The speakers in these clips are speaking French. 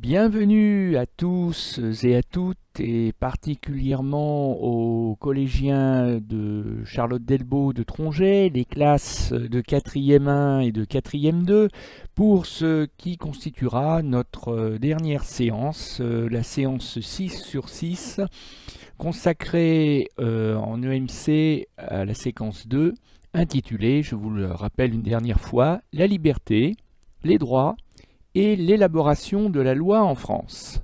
Bienvenue à tous et à toutes, et particulièrement aux collégiens de Charlotte Delbos de Tronget, les classes de 4e 1 et de 4e 2, pour ce qui constituera notre dernière séance, la séance 6 sur 6, consacrée en EMC à la séquence 2, intitulée, je vous le rappelle une dernière fois, La liberté, les droits et l'élaboration de la loi en France.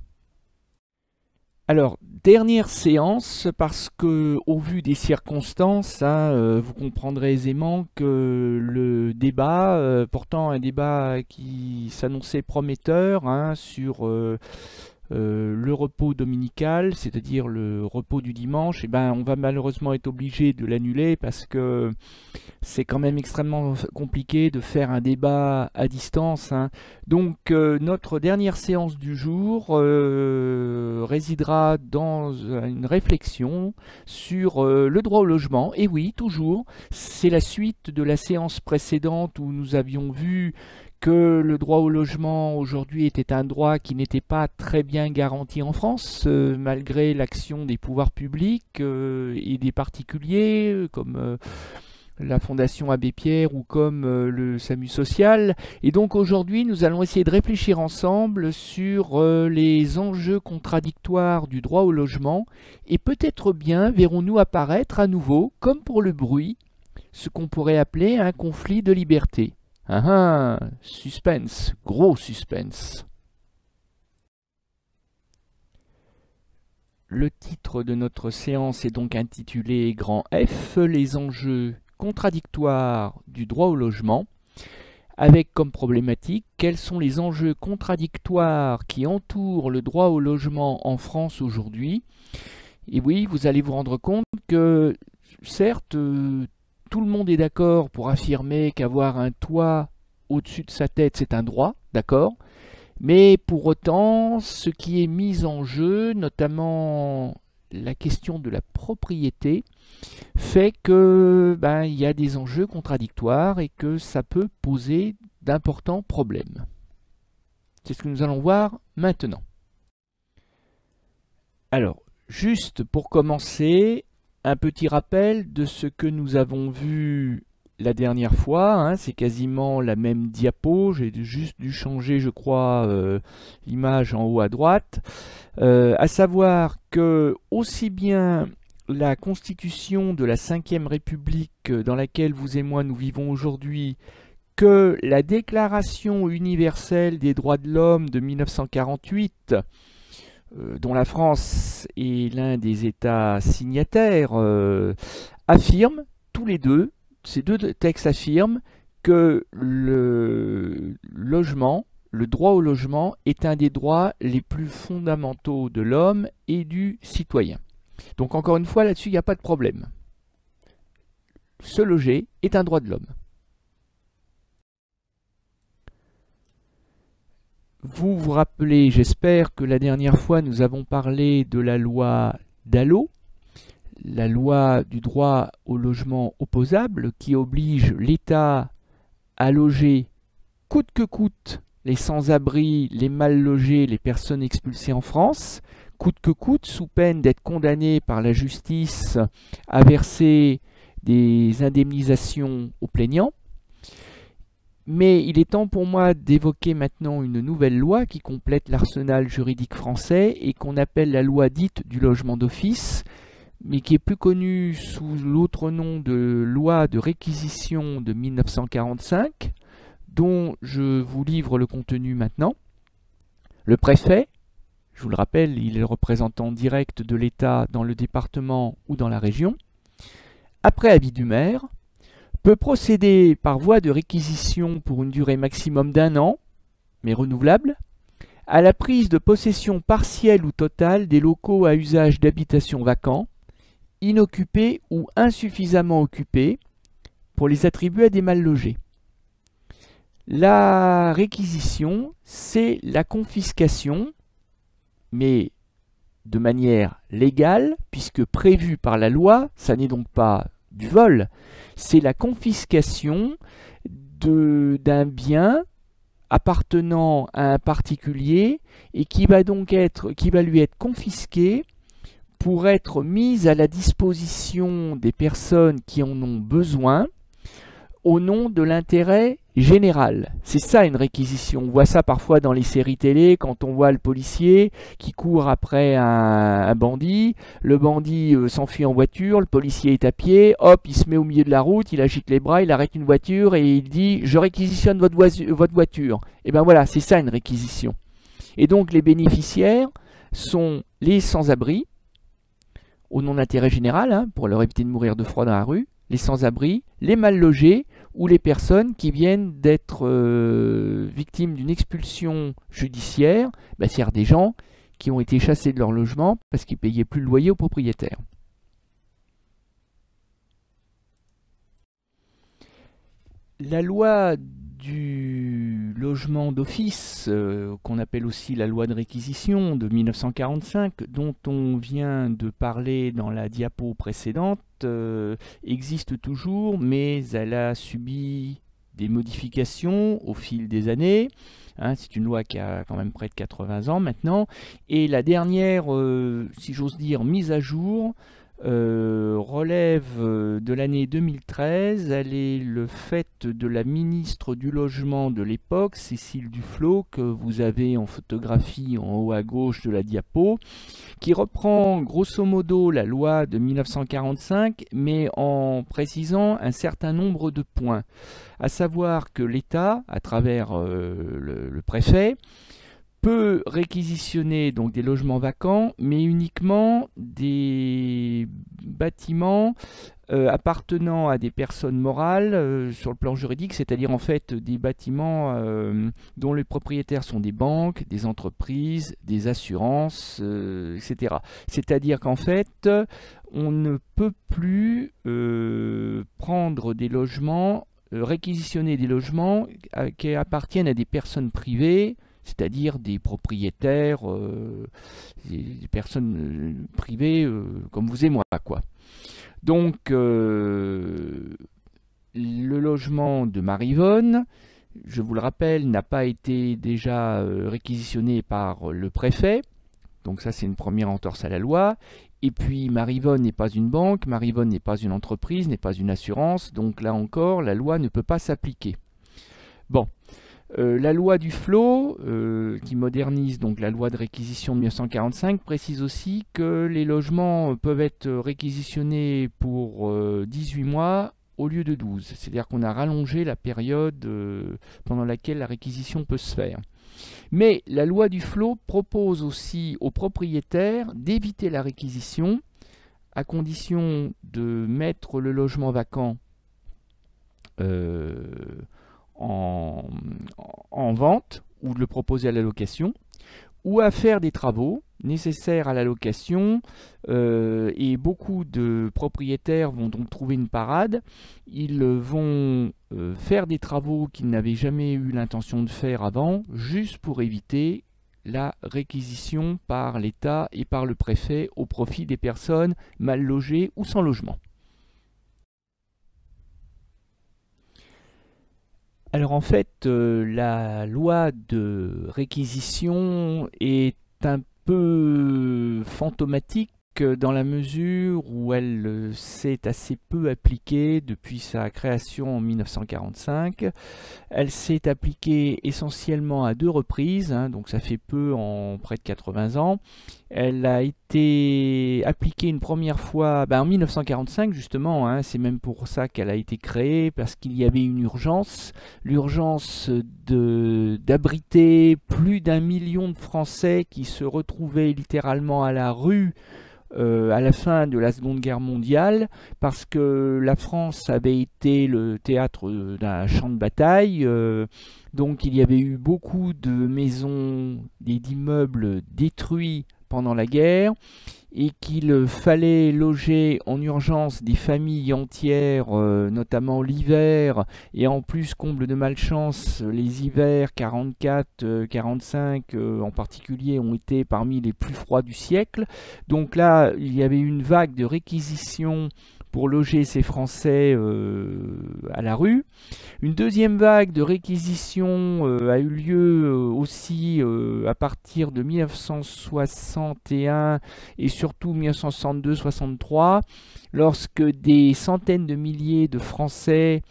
Alors, dernière séance, parce que, au vu des circonstances, vous comprendrez aisément que le débat, pourtant un débat qui s'annonçait prometteur sur le repos dominical, c'est-à-dire le repos du dimanche, on va malheureusement être obligé de l'annuler parce que c'est quand même extrêmement compliqué de faire un débat à distance. Donc notre dernière séance du jour résidera dans une réflexion sur le droit au logement. Et oui, toujours, c'est la suite de la séance précédente où nous avions vu que le droit au logement aujourd'hui était un droit qui n'était pas très bien garanti en France, malgré l'action des pouvoirs publics et des particuliers, comme la Fondation Abbé Pierre ou comme le SAMU social. Et donc aujourd'hui, nous allons essayer de réfléchir ensemble sur les enjeux contradictoires du droit au logement, et peut-être bien verrons-nous apparaître à nouveau, comme pour le bruit, ce qu'on pourrait appeler un conflit de liberté. Suspense, gros suspense. Le titre de notre séance est donc intitulé Grand F, les enjeux contradictoires du droit au logement, avec comme problématique quels sont les enjeux contradictoires qui entourent le droit au logement en France aujourd'hui. Et oui, vous allez vous rendre compte que certes, tout le monde est d'accord pour affirmer qu'avoir un toit au-dessus de sa tête, c'est un droit, d'accord? Mais pour autant, ce qui est mis en jeu, notamment la question de la propriété, fait que il y a des enjeux contradictoires et que ça peut poser d'importants problèmes. C'est ce que nous allons voir maintenant. Alors, juste pour commencer, un petit rappel de ce que nous avons vu la dernière fois, c'est quasiment la même diapo, j'ai juste dû changer je crois l'image en haut à droite, à savoir que aussi bien la constitution de la Ve République dans laquelle vous et moi nous vivons aujourd'hui que la Déclaration universelle des droits de l'homme de 1948, dont la France est l'un des États signataires, affirment tous les deux, ces deux textes affirment que le logement, le droit au logement est un des droits les plus fondamentaux de l'homme et du citoyen. Donc encore une fois, là-dessus, il n'y a pas de problème. Se loger est un droit de l'homme. Vous vous rappelez, j'espère, que la dernière fois, nous avons parlé de la loi Dallot, la loi du droit au logement opposable, qui oblige l'État à loger coûte que coûte les sans-abri, les mal logés, les personnes expulsées en France, coûte que coûte, sous peine d'être condamné par la justice à verser des indemnisations aux plaignants. Mais il est temps pour moi d'évoquer maintenant une nouvelle loi qui complète l'arsenal juridique français et qu'on appelle la loi dite du logement d'office, mais qui est plus connue sous l'autre nom de loi de réquisition de 1945, dont je vous livre le contenu maintenant. Le préfet, je vous le rappelle, il est le représentant direct de l'État dans le département ou dans la région, après avis du maire, peut procéder par voie de réquisition pour une durée maximum d'1 an, mais renouvelable, à la prise de possession partielle ou totale des locaux à usage d'habitation vacants, inoccupés ou insuffisamment occupés, pour les attribuer à des mal logés. La réquisition, c'est la confiscation, mais de manière légale, puisque prévue par la loi, ça n'est donc pas du vol, c'est la confiscation d'un bien appartenant à un particulier et qui va lui être confisqué pour être mise à la disposition des personnes qui en ont besoin au nom de l'intérêt général. C'est ça une réquisition. On voit ça parfois dans les séries télé quand on voit le policier qui court après un bandit. Le bandit s'enfuit en voiture, le policier est à pied, hop, il se met au milieu de la route, il agite les bras, il arrête une voiture et il dit « Je réquisitionne votre voiture ». Et bien voilà, c'est ça une réquisition. Et donc les bénéficiaires sont les sans-abri, au nom d'intérêt général, hein, pour leur éviter de mourir de froid dans la rue, les sans-abri, les mal logés ou les personnes qui viennent d'être victimes d'une expulsion judiciaire, c'est-à-dire des gens qui ont été chassés de leur logement parce qu'ils ne payaient plus le loyer aux propriétaires. La loi du logement d'office, qu'on appelle aussi la loi de réquisition de 1945, dont on vient de parler dans la diapo précédente, existe toujours, mais elle a subi des modifications au fil des années. Hein, c'est une loi qui a quand même près de 80 ans maintenant. Et la dernière, si j'ose dire, mise à jour, relève de l'année 2013. Elle est le fait de la ministre du Logement de l'époque, Cécile Duflot, que vous avez en photographie en haut à gauche de la diapo, qui reprend grosso modo la loi de 1945, mais en précisant un certain nombre de points. À savoir que l'État, à travers le préfet, peut réquisitionner donc des logements vacants, mais uniquement des bâtiments appartenant à des personnes morales sur le plan juridique, c'est-à-dire en fait des bâtiments dont les propriétaires sont des banques, des entreprises, des assurances, etc. C'est-à-dire qu'en fait, on ne peut plus prendre des logements, réquisitionner des logements qui appartiennent à des personnes privées, c'est-à-dire des propriétaires, des personnes privées comme vous et moi, quoi. Donc, le logement de Marivonne, je vous le rappelle, n'a pas été déjà réquisitionné par le préfet. Donc ça, c'est une première entorse à la loi. Et puis, Marivonne n'est pas une banque, Marivonne n'est pas une entreprise, n'est pas une assurance. Donc là encore, la loi ne peut pas s'appliquer. Bon. La loi Duflot, qui modernise donc la loi de réquisition de 1945, précise aussi que les logements peuvent être réquisitionnés pour 18 mois au lieu de 12. C'est-à-dire qu'on a rallongé la période pendant laquelle la réquisition peut se faire. Mais la loi Duflot propose aussi aux propriétaires d'éviter la réquisition à condition de mettre le logement vacant en vente ou de le proposer à la location ou à faire des travaux nécessaires à la location et beaucoup de propriétaires vont donc trouver une parade. Ils vont faire des travaux qu'ils n'avaient jamais eu l'intention de faire avant juste pour éviter la réquisition par l'État et par le préfet au profit des personnes mal logées ou sans logement. Alors en fait, la loi de réquisition est un peu fantomatique dans la mesure où elle s'est assez peu appliquée depuis sa création en 1945. Elle s'est appliquée essentiellement à 2 reprises, hein, donc ça fait peu en près de 80 ans. Elle a été appliquée une première fois en 1945 justement, hein, c'est même pour ça qu'elle a été créée, parce qu'il y avait une urgence, l'urgence d'abriter plus d'1 million de Français qui se retrouvaient littéralement à la rue à la fin de la Seconde Guerre mondiale, parce que la France avait été le théâtre d'un champ de bataille, donc il y avait eu beaucoup de maisons, d'immeubles détruits pendant la guerre, et qu'il fallait loger en urgence des familles entières, notamment l'hiver, et en plus, comble de malchance, les hivers 44-45 en particulier ont été parmi les plus froids du siècle. Donc là, il y avait une vague de réquisition pour loger ces Français à la rue. Une deuxième vague de réquisition a eu lieu aussi à partir de 1961 et surtout 1962-63, lorsque des centaines de milliers de Français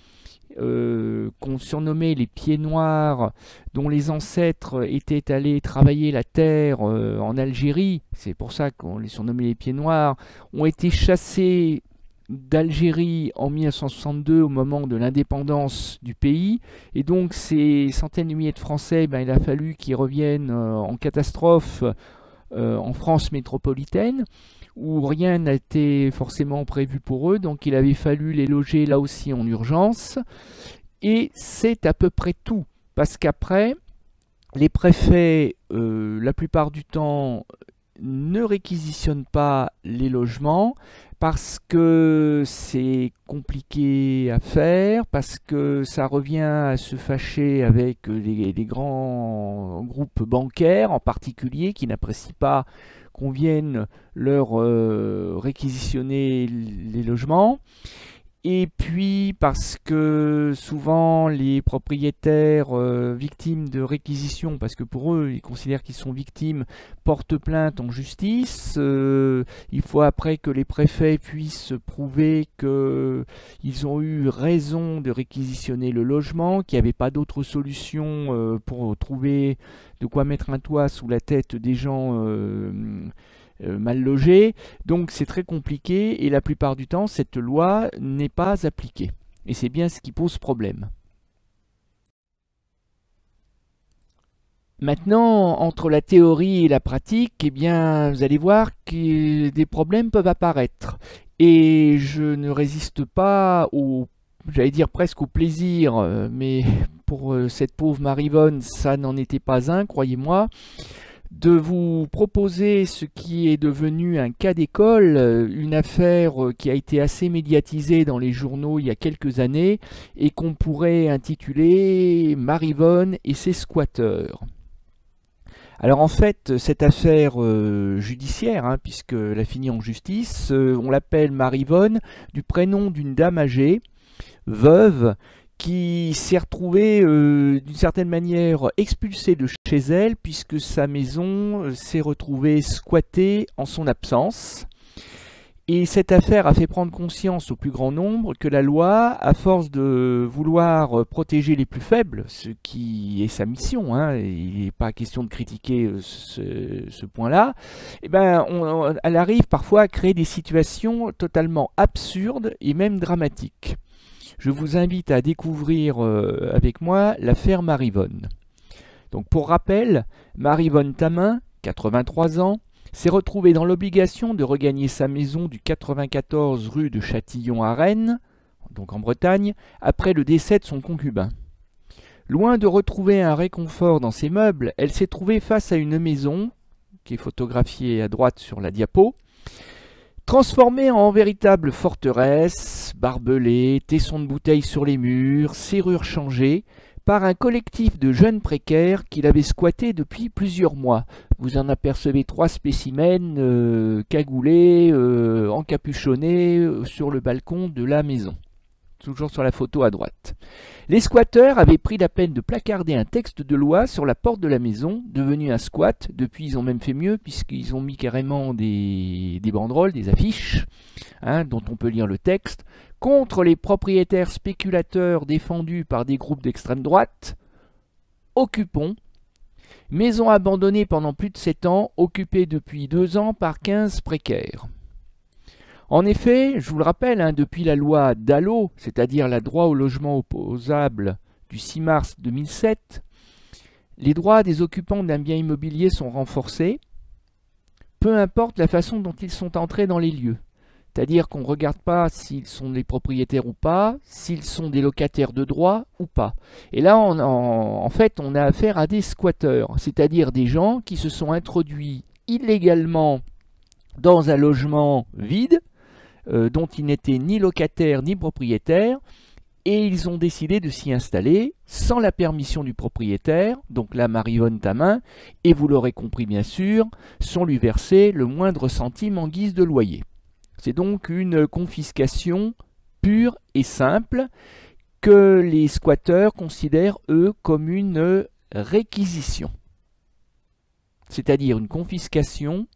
qu'on surnommait les pieds noirs, dont les ancêtres étaient allés travailler la terre en Algérie, c'est pour ça qu'on les surnommait les pieds noirs, ont été chassés d'Algérie en 1962 au moment de l'indépendance du pays, et donc ces centaines de milliers de Français, il a fallu qu'ils reviennent en catastrophe en France métropolitaine, où rien n'a été forcément prévu pour eux, donc il avait fallu les loger là aussi en urgence, et c'est à peu près tout, parce qu'après, les préfets, la plupart du temps, ne réquisitionnent pas les logements, parce que c'est compliqué à faire, parce que ça revient à se fâcher avec les grands groupes bancaires en particulier, qui n'apprécient pas qu'on vienne leur réquisitionner les logements, et puis parce que souvent les propriétaires victimes de réquisition, parce que pour eux ils considèrent qu'ils sont victimes, portent plainte en justice. Il faut après que les préfets puissent prouver qu'ils ont eu raison de réquisitionner le logement, qu'il n'y avait pas d'autre solution pour trouver de quoi mettre un toit sous la tête des gens mal logés. Donc c'est très compliqué et la plupart du temps cette loi n'est pas appliquée. Et c'est bien ce qui pose problème. Maintenant, entre la théorie et la pratique, eh bien, vous allez voir que des problèmes peuvent apparaître. Et je ne résiste pas au, j'allais dire presque au plaisir, mais pour cette pauvre Maryvonne, ça n'en était pas un, croyez-moi, de vous proposer ce qui est devenu un cas d'école, une affaire qui a été assez médiatisée dans les journaux il y a quelques années et qu'on pourrait intituler Maryvonne et ses squatteurs. Alors en fait, cette affaire judiciaire, puisqu'elle a fini en justice, on l'appelle Maryvonne du prénom d'une dame âgée, veuve, qui s'est retrouvée d'une certaine manière expulsée de chez elle, puisque sa maison s'est retrouvée squattée en son absence. Et cette affaire a fait prendre conscience au plus grand nombre que la loi, à force de vouloir protéger les plus faibles, ce qui est sa mission, il n'est pas question de critiquer ce point-là, eh ben, elle arrive parfois à créer des situations totalement absurdes et même dramatiques. Je vous invite à découvrir avec moi l'affaire Maryvonne. Donc pour rappel, Maryvonne Thamin, 83 ans, s'est retrouvée dans l'obligation de regagner sa maison du 94 rue de Châtillon à Rennes, donc en Bretagne, après le décès de son concubin. Loin de retrouver un réconfort dans ses meubles, elle s'est trouvée face à une maison, qui est photographiée à droite sur la diapo, transformée en véritable forteresse, barbelée, tessons de bouteilles sur les murs, serrures changées, par un collectif de jeunes précaires qui l'avaient squatté depuis plusieurs mois. Vous en apercevez 3 spécimens cagoulés, encapuchonnés sur le balcon de la maison. Toujours sur la photo à droite. Les squatteurs avaient pris la peine de placarder un texte de loi sur la porte de la maison, devenu un squat. Depuis, ils ont même fait mieux, puisqu'ils ont mis carrément des banderoles, des affiches, dont on peut lire le texte, contre les propriétaires spéculateurs défendus par des groupes d'extrême droite. Occupons. Maison abandonnée pendant plus de 7 ans, occupée depuis 2 ans par 15 précaires. En effet, je vous le rappelle, depuis la loi Dallot, c'est-à-dire la droit au logement opposable du 6 mars 2007, les droits des occupants d'un bien immobilier sont renforcés, peu importe la façon dont ils sont entrés dans les lieux. C'est-à-dire qu'on ne regarde pas s'ils sont des propriétaires ou pas, s'ils sont des locataires de droit ou pas. Et là, en fait, on a affaire à des squatteurs, c'est-à-dire des gens qui se sont introduits illégalement dans un logement vide, dont ils n'étaient ni locataires ni propriétaires, et ils ont décidé de s'y installer sans la permission du propriétaire, donc la Maryvonne Thamin, et vous l'aurez compris bien sûr, sans lui verser le moindre centime en guise de loyer. C'est donc une confiscation pure et simple que les squatteurs considèrent, eux, comme une réquisition. C'est-à-dire une confiscation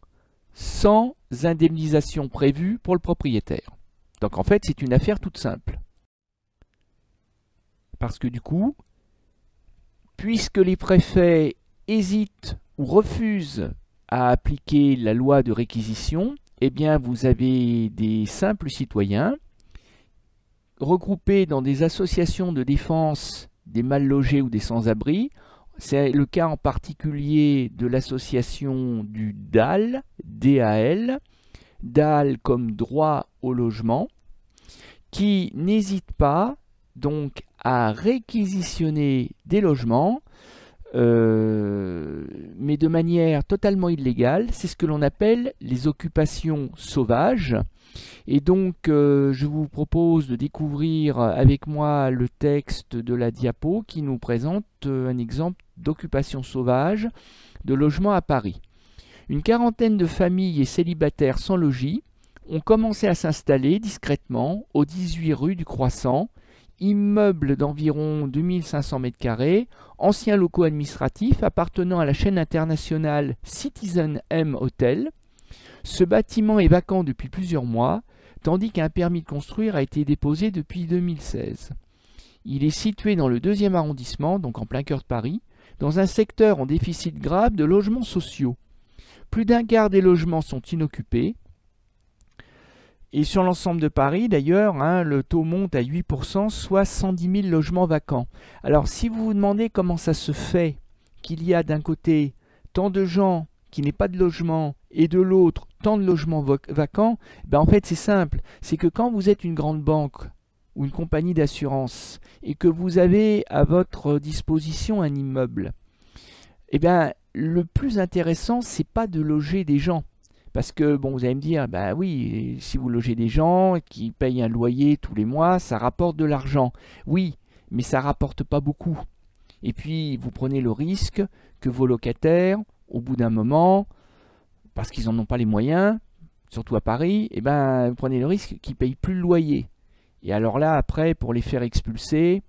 sans indemnisation prévue pour le propriétaire. Donc en fait, c'est une affaire toute simple. Parce que du coup, puisque les préfets hésitent ou refusent à appliquer la loi de réquisition, eh bien vous avez des simples citoyens regroupés dans des associations de défense des mal logés ou des sans-abri. C'est le cas en particulier de l'association du DAL, DAL, DAL comme droit au logement, qui n'hésite pas donc à réquisitionner des logements, mais de manière totalement illégale. C'est ce que l'on appelle les occupations sauvages. Et donc, je vous propose de découvrir avec moi le texte de la diapo qui nous présente un exemple d'occupation sauvage de logement à Paris. Une quarantaine de familles et célibataires sans logis ont commencé à s'installer discrètement au 18 rue du Croissant, immeuble d'environ 2500 m², anciens locaux administratifs appartenant à la chaîne internationale Citizen M Hotel. Ce bâtiment est vacant depuis plusieurs mois, tandis qu'un permis de construire a été déposé depuis 2016. Il est situé dans le 2e arrondissement, donc en plein cœur de Paris, dans un secteur en déficit grave de logements sociaux. Plus d'un quart des logements sont inoccupés. Et sur l'ensemble de Paris, d'ailleurs, le taux monte à 8%, soit 110 000 logements vacants. Alors, si vous vous demandez comment ça se fait qu'il y a d'un côté tant de gens qui n'aient pas de logement et de l'autre tant de logements vacants, en fait c'est simple, c'est que quand vous êtes une grande banque ou une compagnie d'assurance et que vous avez à votre disposition un immeuble, le plus intéressant c'est pas de loger des gens. Parce que, bon, vous allez me dire, oui, si vous logez des gens qui payent un loyer tous les mois, ça rapporte de l'argent. Oui, mais ça rapporte pas beaucoup. Et puis, vous prenez le risque que vos locataires, au bout d'un moment, parce qu'ils n'en ont pas les moyens, surtout à Paris, vous prenez le risque qu'ils ne payent plus le loyer. Et alors là, après, pour les faire expulser,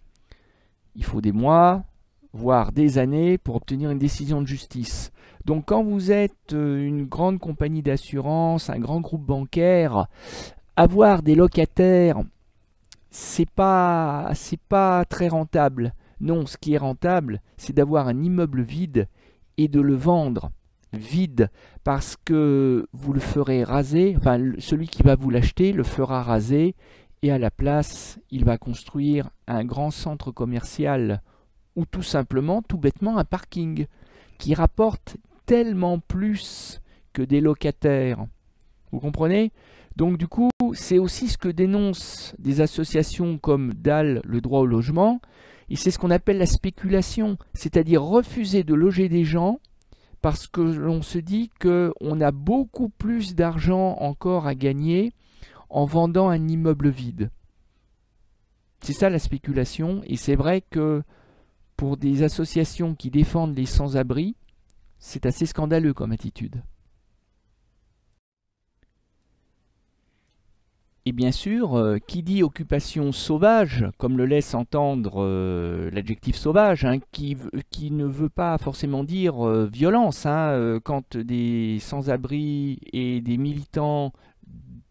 il faut des mois, voire des années pour obtenir une décision de justice. Donc quand vous êtes une grande compagnie d'assurance, un grand groupe bancaire, avoir des locataires, c'est pas très rentable. Non, ce qui est rentable, c'est d'avoir un immeuble vide et de le vendre vide, parce que vous le ferez raser, enfin celui qui va vous l'acheter le fera raser, et à la place, il va construire un grand centre commercial ou tout simplement, tout bêtement, un parking qui rapporte tellement plus que des locataires. Vous comprenez? Donc du coup, c'est aussi ce que dénoncent des associations comme DAL, le droit au logement, et c'est ce qu'on appelle la spéculation, c'est-à-dire refuser de loger des gens parce que l'on se dit qu'on a beaucoup plus d'argent encore à gagner en vendant un immeuble vide. C'est ça la spéculation, et c'est vrai que pour des associations qui défendent les sans-abri, c'est assez scandaleux comme attitude. Et bien sûr, qui dit occupation sauvage, comme le laisse entendre l'adjectif sauvage, qui ne veut pas forcément dire violence, quand des sans-abri et des militants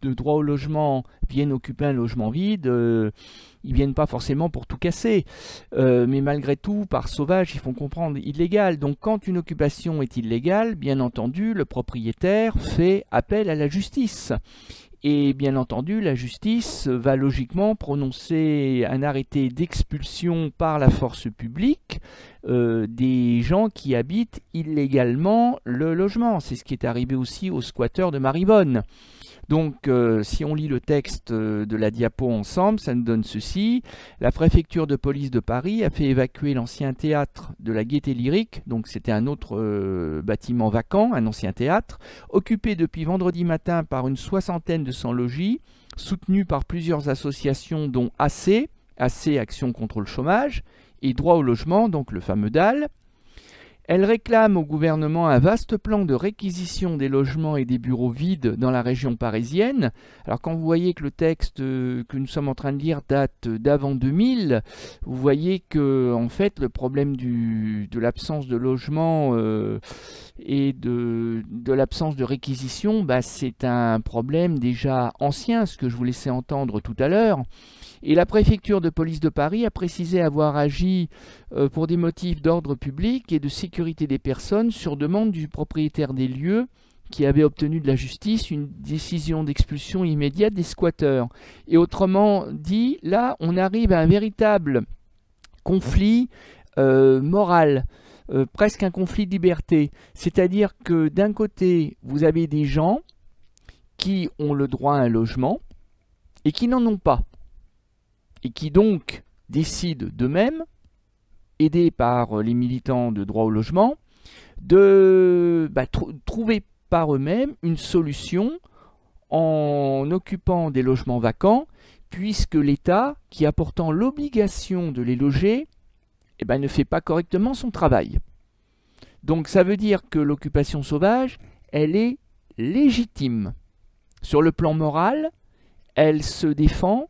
de droit au logement viennent occuper un logement vide, ils viennent pas forcément pour tout casser, mais malgré tout, par sauvage, ils font comprendre illégal. Donc quand une occupation est illégale, bien entendu, le propriétaire fait appel à la justice. Et bien entendu, la justice va logiquement prononcer un arrêté d'expulsion par la force publique des gens qui habitent illégalement le logement. C'est ce qui est arrivé aussi aux squatteurs de Maribonne. Donc, si on lit le texte de la diapo ensemble, ça nous donne ceci. La préfecture de police de Paris a fait évacuer l'ancien théâtre de la Gaîté Lyrique, donc c'était un autre bâtiment vacant, un ancien théâtre, occupé depuis vendredi matin par une soixantaine de sans-logis, soutenu par plusieurs associations dont AC, Action contre le chômage, et Droit au logement, donc le fameux DAL. Elle réclame au gouvernement un vaste plan de réquisition des logements et des bureaux vides dans la région parisienne. Alors quand vous voyez que le texte que nous sommes en train de lire date d'avant 2000, vous voyez que en fait le problème de l'absence de logement et de l'absence de réquisition, c'est un problème déjà ancien, ce que je vous laissais entendre tout à l'heure. Et la préfecture de police de Paris a précisé avoir agi pour des motifs d'ordre public et de sécurité des personnes sur demande du propriétaire des lieux qui avait obtenu de la justice une décision d'expulsion immédiate des squatteurs. Et autrement dit, là, on arrive à un véritable conflit moral, presque un conflit de liberté. C'est-à-dire que d'un côté, vous avez des gens qui ont le droit à un logement et qui n'en ont pas, et qui donc décident d'eux-mêmes, aidés par les militants de droit au logement, de trouver par eux-mêmes une solution en occupant des logements vacants, puisque l'État, qui a pourtant l'obligation de les loger, ne fait pas correctement son travail. Donc ça veut dire que l'occupation sauvage, elle est légitime. Sur le plan moral, elle se défend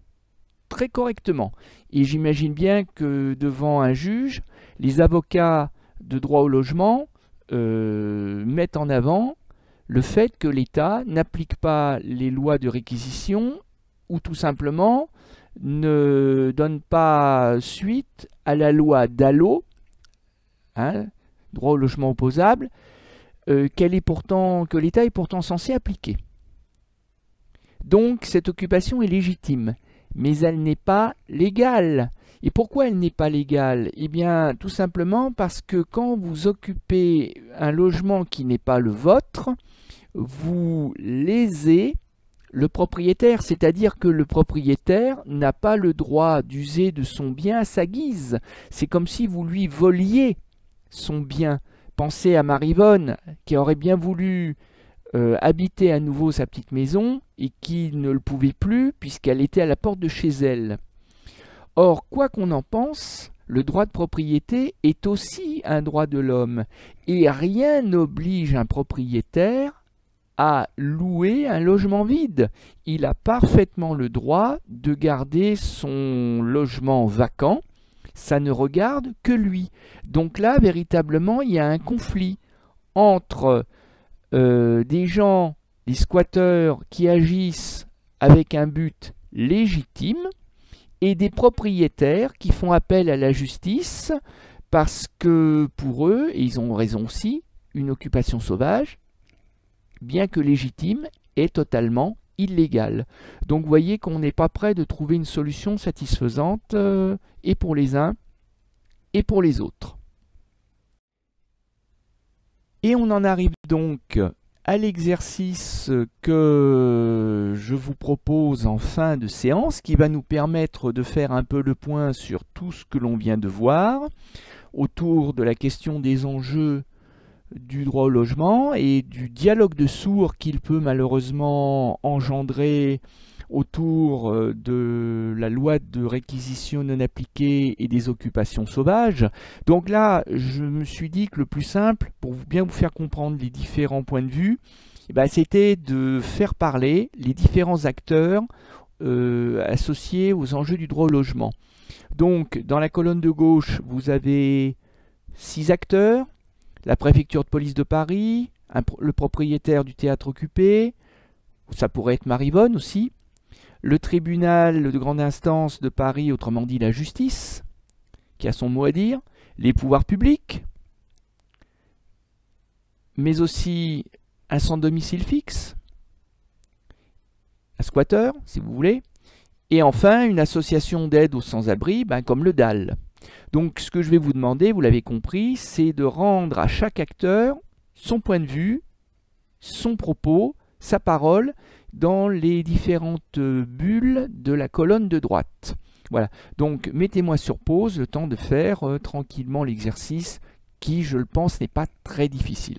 très correctement. Et j'imagine bien que devant un juge, les avocats de droit au logement mettent en avant le fait que l'État n'applique pas les lois de réquisition ou tout simplement ne donne pas suite à la loi Dallot, droit au logement opposable, que l'État est pourtant censé appliquer. Donc cette occupation est légitime, mais elle n'est pas légale. Et pourquoi elle n'est pas légale? Eh bien, tout simplement parce que quand vous occupez un logement qui n'est pas le vôtre, vous lésez le propriétaire, c'est-à-dire que le propriétaire n'a pas le droit d'user de son bien à sa guise. C'est comme si vous lui voliez son bien. Pensez à Marivonne, qui aurait bien voulu habiter à nouveau sa petite maison et qui ne le pouvait plus puisqu'elle était à la porte de chez elle. Or, quoi qu'on en pense, le droit de propriété est aussi un droit de l'homme et rien n'oblige un propriétaire à louer un logement vide. Il a parfaitement le droit de garder son logement vacant, ça ne regarde que lui. Donc là, véritablement, il y a un conflit entre des gens, des squatteurs qui agissent avec un but légitime et des propriétaires qui font appel à la justice parce que pour eux, et ils ont raison aussi, une occupation sauvage, bien que légitime, est totalement illégale. Donc vous voyez qu'on n'est pas prêt de trouver une solution satisfaisante et pour les uns et pour les autres. Et on en arrive donc à l'exercice que je vous propose en fin de séance, qui va nous permettre de faire un peu le point sur tout ce que l'on vient de voir, autour de la question des enjeux du droit au logement et du dialogue de sourds qu'il peut malheureusement engendrer autour de la loi de réquisition non appliquée et des occupations sauvages. Donc là, je me suis dit que le plus simple, pour bien vous faire comprendre les différents points de vue, c'était de faire parler les différents acteurs associés aux enjeux du droit au logement. Donc, dans la colonne de gauche, vous avez 6 acteurs: la préfecture de police de Paris, le propriétaire du théâtre occupé, ça pourrait être Marivonne aussi, le tribunal de grande instance de Paris, autrement dit la justice, qui a son mot à dire, les pouvoirs publics, mais aussi un sans domicile fixe, un squatteur, si vous voulez, et enfin une association d'aide aux sans-abri, comme le DAL. Donc ce que je vais vous demander, vous l'avez compris, c'est de rendre à chaque acteur son point de vue, son propos, sa parole, dans les différentes bulles de la colonne de droite. Voilà, donc mettez-moi sur pause le temps de faire tranquillement l'exercice qui, je le pense, n'est pas très difficile.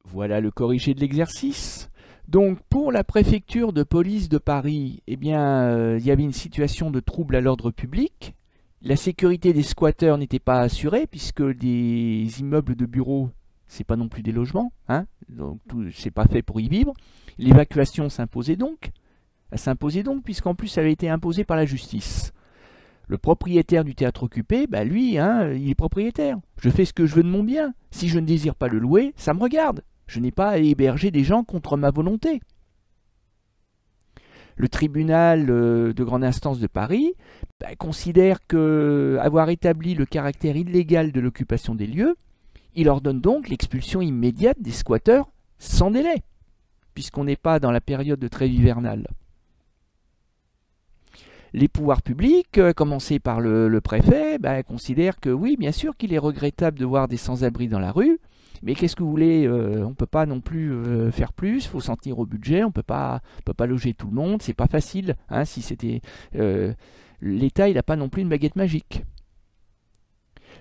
Voilà le corrigé de l'exercice. Donc pour la préfecture de police de Paris, il y avait une situation de trouble à l'ordre public La sécurité des squatteurs n'était pas assurée puisque des immeubles de bureaux, c'est pas non plus des logements, hein, donc c'est pas fait pour y vivre. L'évacuation s'imposait donc. Elle s'imposait donc puisqu'en plus elle a été imposée par la justice. Le propriétaire du théâtre occupé, bah lui, hein, il est propriétaire. Je fais ce que je veux de mon bien. Si je ne désire pas le louer, ça me regarde. Je n'ai pas à héberger des gens contre ma volonté. Le tribunal de grande instance de Paris considère qu'avoir établi le caractère illégal de l'occupation des lieux, il ordonne donc l'expulsion immédiate des squatteurs sans délai, puisqu'on n'est pas dans la période de trêve hivernale. Les pouvoirs publics, commencés par le préfet, considèrent que oui, bien sûr qu'il est regrettable de voir des sans-abri dans la rue, mais qu'est-ce que vous voulez, on ne peut pas non plus faire plus, il faut s'en tenir au budget, on ne peut pas loger tout le monde, c'est pas facile. Hein, si c'était l'État, il n'a pas non plus une baguette magique.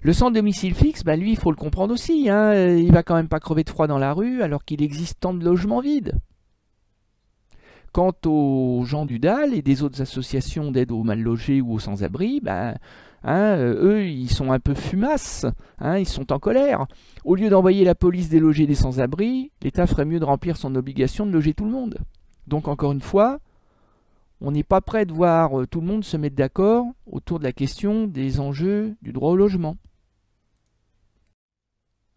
Le sans domicile fixe, lui, il faut le comprendre aussi. Hein, il va quand même pas crever de froid dans la rue alors qu'il existe tant de logements vides. Quant aux gens du DAL et des autres associations d'aide aux mal logés ou aux sans-abri, eux, ils sont un peu fumasses, hein, ils sont en colère. Au lieu d'envoyer la police déloger des sans-abri, l'État ferait mieux de remplir son obligation de loger tout le monde. Donc encore une fois, on n'est pas prêt de voir tout le monde se mettre d'accord autour de la question des enjeux du droit au logement.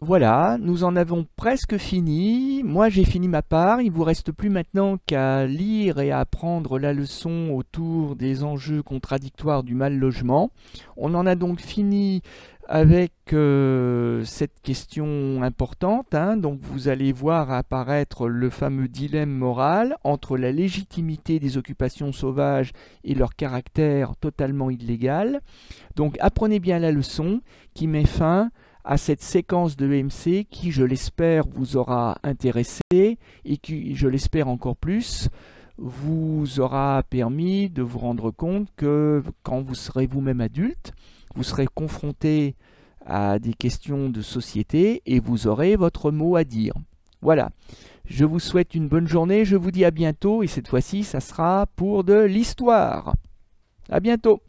Voilà, nous en avons presque fini. Moi, j'ai fini ma part. Il ne vous reste plus maintenant qu'à lire et à apprendre la leçon autour des enjeux contradictoires du mal logement. On en a donc fini avec cette question importante. Hein. Donc, vous allez voir apparaître le fameux dilemme moral entre la légitimité des occupations sauvages et leur caractère totalement illégal. Donc, apprenez bien la leçon qui met fin à cette séquence de EMC qui, je l'espère, vous aura intéressé et qui, je l'espère encore plus, vous aura permis de vous rendre compte que quand vous serez vous-même adulte, vous serez confronté à des questions de société et vous aurez votre mot à dire. Voilà, je vous souhaite une bonne journée, je vous dis à bientôt et cette fois-ci, ça sera pour de l'histoire. À bientôt.